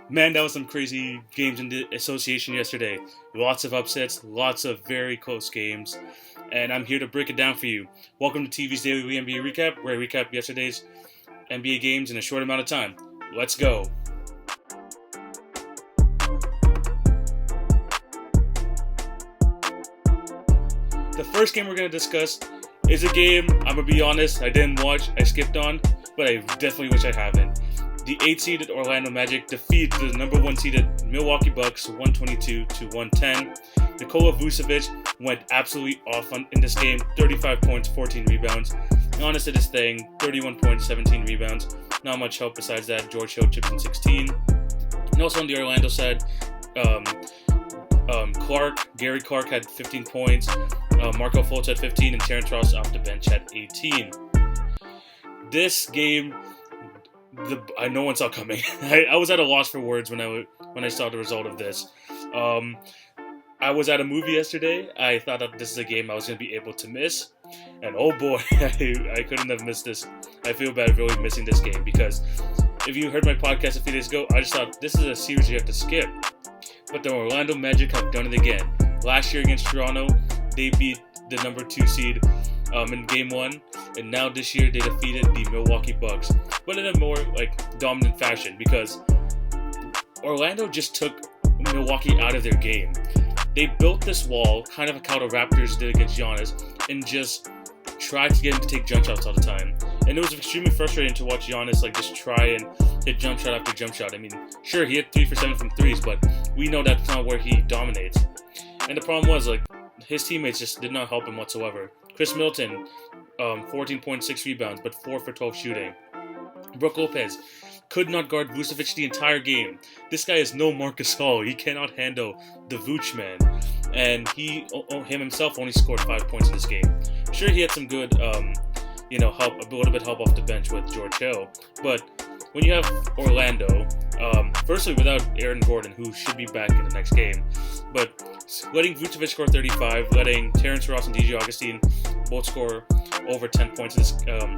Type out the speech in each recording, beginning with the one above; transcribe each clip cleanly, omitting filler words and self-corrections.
Man, that was some crazy games in the association yesterday. Lots of upsets, lots of very close games, and I'm here to break it down for you. Welcome to TV's Daily NBA Recap, where I recap yesterday's NBA games in a short amount of time. Let's go. The first game we're going to discuss is a game, I'm going to be honest, I didn't watch, I skipped on, but I definitely wish I haven't. The 8-seeded Orlando Magic defeat the number 1-seeded Milwaukee Bucks 122-110. Nikola Vucevic went absolutely off in this game, 35 points, 14 rebounds. Giannis did his thing, 31 points, 17 rebounds. Not much help besides that. George Hill chipped in 16. And also on the Orlando side, Gary Clark had 15 points, Marco Fultz had 15, and Terrence Ross off the bench had 18. This game, no one saw coming. I was at a loss for words when I saw the result of this. I was at a movie yesterday. I thought that this is a game I was going to be able to miss. And oh boy, I couldn't have missed this. I feel bad really missing this game because if you heard my podcast a few days ago, I just thought this is a series you have to skip. But the Orlando Magic have done it again. Last year against Toronto, they beat the number 2 seed in Game 1. And now this year they defeated the Milwaukee Bucks. But in a more dominant fashion because Orlando just took Milwaukee out of their game. They built this wall, kind of how the Raptors did against Giannis, and just tried to get him to take jump shots all the time. And it was extremely frustrating to watch Giannis just try and hit jump shot after jump shot. I mean, sure, he hit 3 for 7 from threes, but we know that's not where he dominates. And the problem was, his teammates just did not help him whatsoever. Chris Middleton, 14.6 rebounds, but 4 for 12 shooting. Brook Lopez could not guard Vucevic the entire game. This guy is no Marc Gasol. He cannot handle the Vooch man. And him himself only scored 5 points in this game. Sure, he had some good, help, a little bit help off the bench with George Hill. But when you have Orlando, firstly without Aaron Gordon, who should be back in the next game, but letting Vucevic score 35, letting Terrence Ross and DJ Augustine both score over 10 points, this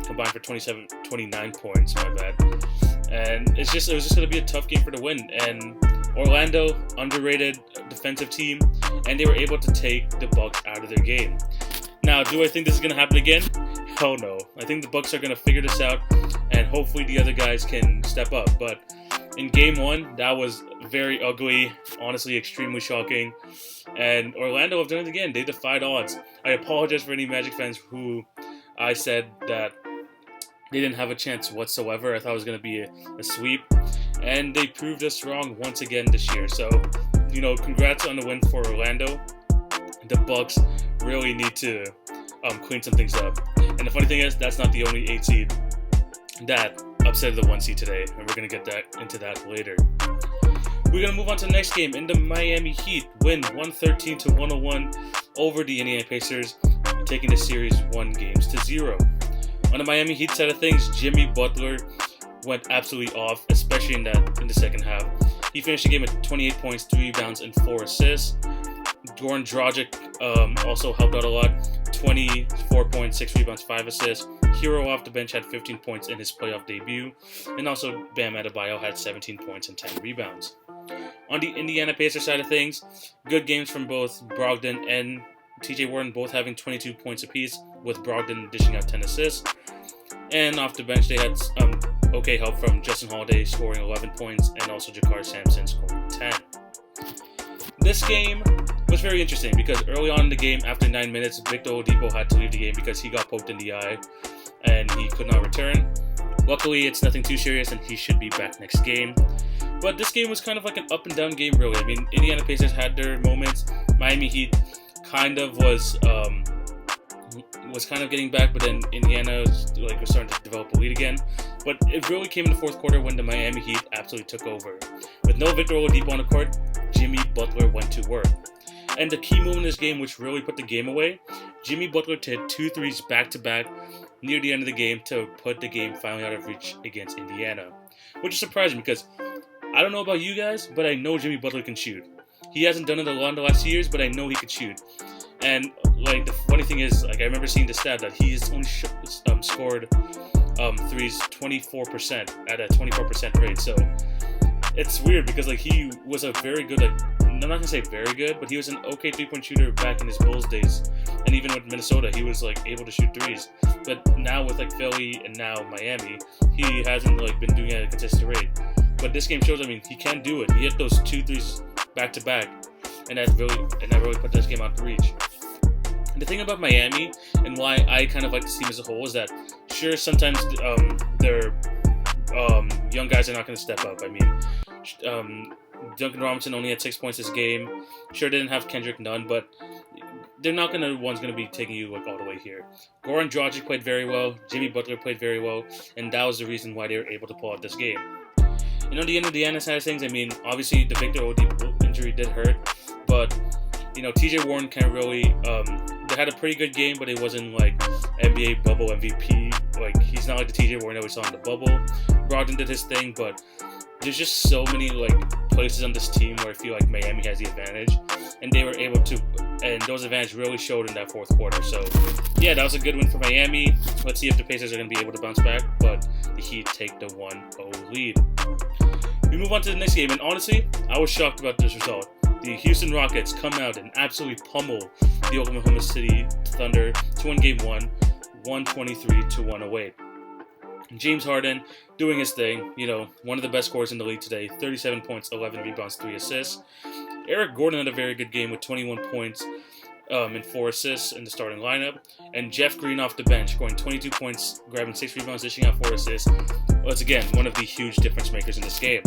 combined for 29 points, my bad. And it was just going to be a tough game for the win. And Orlando, underrated defensive team, and they were able to take the Bucks out of their game. Now, do I think this is going to happen again? Hell no. I think the Bucks are going to figure this out, and hopefully the other guys can step up. But in Game 1, that was very ugly, honestly extremely shocking. And Orlando have done it again. They defied odds. I apologize for any Magic fans who I said that they didn't have a chance whatsoever. I thought it was going to be a sweep. And they proved us wrong once again this year. So, congrats on the win for Orlando. The Bucks really need to clean some things up. And the funny thing is, that's not the only 8 seed that upset the 1 seed today. And we're going to get into that later. We're going to move on to the next game. In the Miami Heat win 113-101 over the Indiana Pacers, taking the series 1-0. On the Miami Heat side of things, Jimmy Butler went absolutely off, especially in the second half. He finished the game at 28 points, 3 rebounds, and 4 assists. Goran Dragic also helped out a lot, 24 points, 6 rebounds, 5 assists. Hero off the bench had 15 points in his playoff debut. And also Bam Adebayo had 17 points and 10 rebounds. On the Indiana Pacers side of things, good games from both Brogdon and TJ Warren, both having 22 points apiece, with Brogdon dishing out 10 assists. And off the bench, they had okay help from Justin Holiday scoring 11 points and also Jakar Sampson scoring 10. This game was very interesting because early on in the game, after 9 minutes, Victor Oladipo had to leave the game because he got poked in the eye and he could not return. Luckily, it's nothing too serious and he should be back next game. But this game was kind of like an up and down game, really. I mean, Indiana Pacers had their moments. Miami Heat kind of was kind of getting back, but then Indiana was starting to develop a lead again. But it really came in the fourth quarter when the Miami Heat absolutely took over. With no Victor Oladipo on the court, Jimmy Butler went to work. And the key move in this game, which really put the game away, Jimmy Butler hit 2 threes back-to-back near the end of the game to put the game finally out of reach against Indiana. Which is surprising because I don't know about you guys, but I know Jimmy Butler can shoot. He hasn't done it a lot in the last years, but I know he can shoot. And the funny thing is, I remember seeing the stat that he's only scored threes 24% at a 24% rate. So it's weird because like he was a very good, like, I'm not gonna say very good, but he was an okay 3-point shooter back in his Bulls days, and even with Minnesota, he was like able to shoot threes. But now with like Philly and now Miami, he hasn't like been doing it at a consistent rate. But this game shows, I mean, he can do it. He hit those 2 threes back to back, and that really put this game out of reach. The thing about Miami and why I kind of like this team as a whole is that sure sometimes their young guys are not going to step up. I mean, Duncan Robinson only had 6 points this game. Sure didn't have Kendrick Nunn, but they're not going to be taking you like all the way here. Goran Dragic played very well. Jimmy Butler played very well, and that was the reason why they were able to pull out this game. And on the Indiana side of things, I mean, obviously the Victor Oladipo injury did hurt, but you know, TJ Warren can't really. They had a pretty good game, but it wasn't like NBA bubble MVP. Like, he's not like the TJ Warren that we saw in the bubble. Brogdon did his thing, but there's just so many like places on this team where I feel like Miami has the advantage, and they were able to, and those advantages really showed in that fourth quarter. So yeah, that was a good win for Miami. Let's see if the Pacers are going to be able to bounce back, but the Heat take the 1-0 lead. We move on to the next game, and honestly, I was shocked about this result. The Houston Rockets come out and absolutely pummel the Oklahoma City Thunder to win Game 1, 123-108. James Harden doing his thing, you know, one of the best scorers in the league today, 37 points, 11 rebounds, 3 assists. Eric Gordon had a very good game with 21 points and 4 assists in the starting lineup. And Jeff Green off the bench, scoring 22 points, grabbing 6 rebounds, dishing out 4 assists. Was again one of the huge difference makers in this game.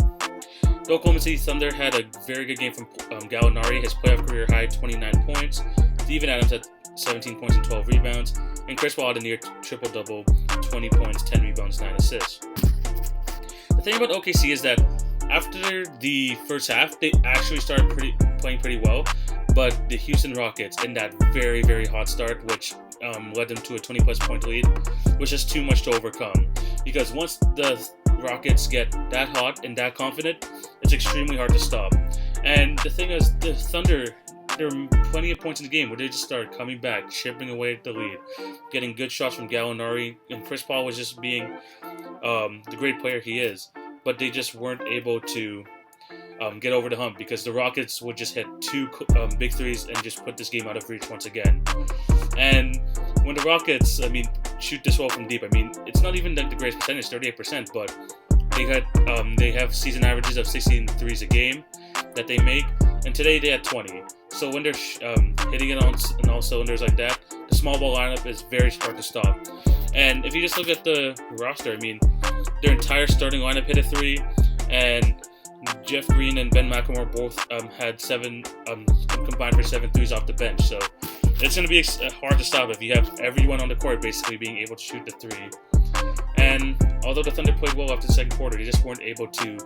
The Oklahoma City Thunder had a very good game from Gallinari, his playoff career high, 29 points. Steven Adams had 17 points and 12 rebounds. And Chris Paul had a near triple-double, 20 points, 10 rebounds, 9 assists. The thing about OKC is that after the first half, they actually started playing pretty well. But the Houston Rockets, in that very, very hot start, which led them to a 20-plus point lead, was just too much to overcome. Because once the Rockets get that hot and that confident, it's extremely hard to stop. And the thing is, the Thunder, there were plenty of points in the game where they just started coming back, chipping away at the lead, getting good shots from Gallinari, and Chris Paul was just being the great player he is. But they just weren't able to get over the hump because the Rockets would just hit 2 big threes and just put this game out of reach once again. And when the Rockets, I mean, shoot this well from deep, I mean, it's not even like the greatest percentage, 38%, but they have season averages of 16 threes a game that they make, and today they had 20. So when they're hitting it on all cylinders like that, the small ball lineup is very hard to stop. And if you just look at the roster, I mean, their entire starting lineup hit a 3, and Jeff Green and Ben McLemore both had 7 combined for 7 threes off the bench. So it's going to be hard to stop if you have everyone on the court basically being able to shoot the 3. And although the Thunder played well after the second quarter, they just weren't able to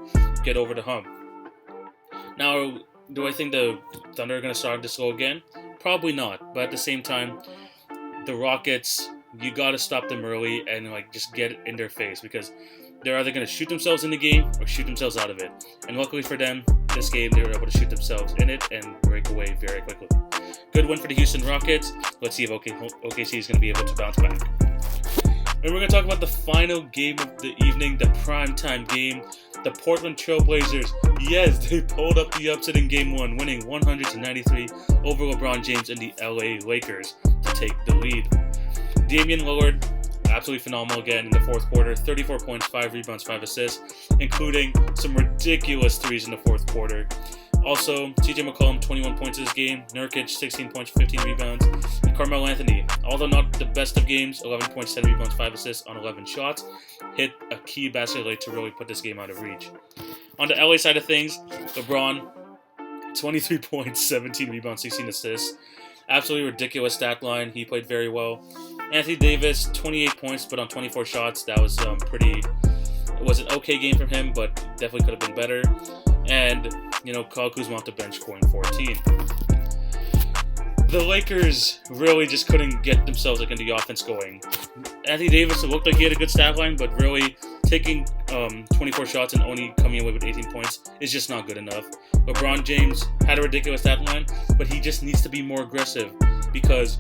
get over the hump. Now, do I think the Thunder are going to start this slow again? Probably not. But at the same time, the Rockets, you got to stop them early and like just get it in their face, because they're either going to shoot themselves in the game or shoot themselves out of it. And luckily for them, this game, they were able to shoot themselves in it and break away very quickly. Good win for the Houston Rockets. Let's see if OKC is going to be able to bounce back. And we're going to talk about the final game of the evening, the primetime game. The Portland Trail Blazers, yes, they pulled up the upset in Game 1, winning 100-93 over LeBron James and the LA Lakers to take the lead. Damian Lillard, absolutely phenomenal again in the fourth quarter. 34 points, 5 rebounds, 5 assists, including some ridiculous threes in the fourth quarter. Also, TJ McCollum, 21 points this game. Nurkic, 16 points, 15 rebounds. And Carmelo Anthony, although not the best of games, 11 points, 10 rebounds, 5 assists on 11 shots, hit a key basket late to really put this game out of reach. On the LA side of things, LeBron, 23 points, 17 rebounds, 16 assists. Absolutely ridiculous stat line. He played very well. Anthony Davis, 28 points, but on 24 shots. That was it was an okay game from him, but definitely could have been better. And, Kyle Kuzma off the bench scoring 14. The Lakers really just couldn't get themselves in the offense going. Anthony Davis, it looked like he had a good stat line, but really taking 24 shots and only coming away with 18 points is just not good enough. LeBron James had a ridiculous stat line, but he just needs to be more aggressive, because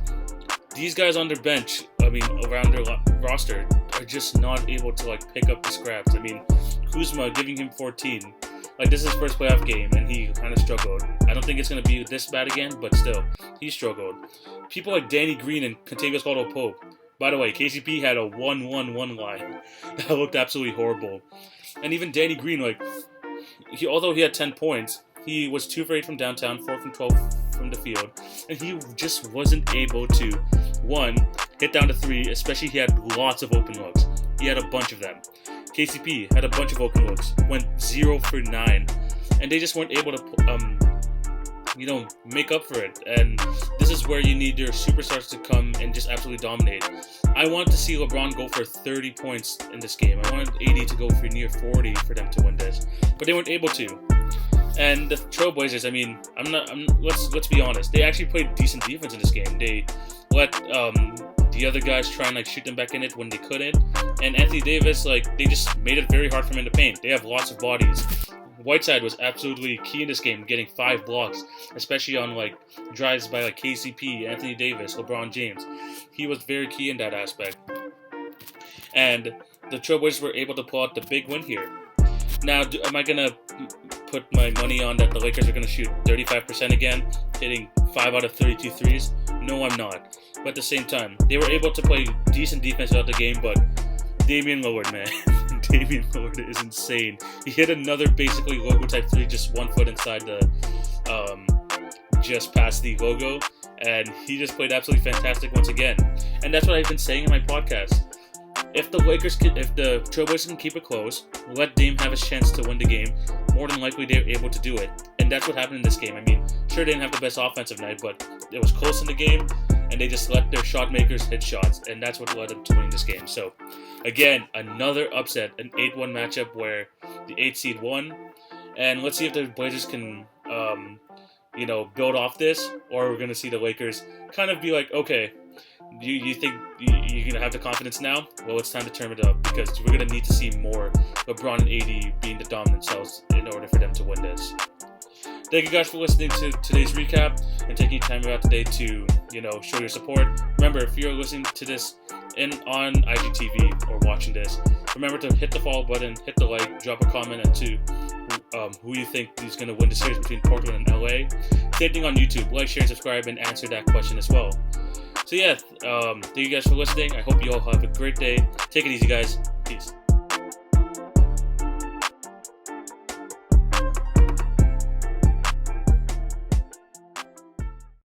these guys on their bench, around their roster, are just not able to pick up the scraps. Kuzma giving him 14. Like, this is his first playoff game, and he kind of struggled. I don't think it's going to be this bad again, but still, he struggled. People like Danny Green and Contavious Caldwell-Pope. By the way, KCP had a 1-1-1 line that looked absolutely horrible. And even Danny Green, like, although he had 10 points, he was 2 for 8 from downtown, 4 from 12 from the field, and he just wasn't able to, one, hit down to 3, especially he had lots of open looks. He had a bunch of them. KCP had a bunch of open looks, went 0 for 9, and they just weren't able to, make up for it. And this is where you need your superstars to come and just absolutely dominate. I wanted to see LeBron go for 30 points in this game. I wanted AD to go for near 40 for them to win this, but they weren't able to. And the Trailblazers, I mean, let's be honest. They actually played decent defense in this game. They let the other guys try and shoot them back in it when they couldn't. And Anthony Davis, they just made it very hard for him in the paint. They have lots of bodies. Whiteside was absolutely key in this game, getting 5 blocks, especially on drives by KCP, Anthony Davis, LeBron James. He was very key in that aspect. And the Trailblazers were able to pull out the big win here. Now, am I going to put my money on that the Lakers are going to shoot 35% again, hitting 5 out of 32 threes? No, I'm not. But at the same time, they were able to play decent defense throughout the game, but Damian Lillard, man. Damian Lillard is insane. He hit another basically logo type 3, just 1 foot inside just past the logo, and he just played absolutely fantastic once again. And that's what I've been saying in my podcast. If the Trailblazers can keep it close, let Dame have a chance to win the game, more than likely they're able to do it. And that's what happened in this game. I mean, sure, they didn't have the best offensive night, but it was close in the game, and they just let their shot makers hit shots, and that's what led them to winning this game. So, again, another upset, an 8-1 matchup where the 8 seed won. And let's see if the Blazers can, build off this, or we're going to see the Lakers kind of be like, okay, you think you're going to have the confidence now? Well, it's time to turn it up, because we're going to need to see more LeBron and AD being the dominant selves in order for them to win this. Thank you guys for listening to today's recap and taking time out today to, show your support. Remember, if you're listening to this on IGTV or watching this, remember to hit the follow button, hit the like, drop a comment as to who you think is going to win the series between Portland and LA. Same thing on YouTube. Like, share, and subscribe, and answer that question as well. So yeah, thank you guys for listening. I hope you all have a great day. Take it easy, guys. Peace.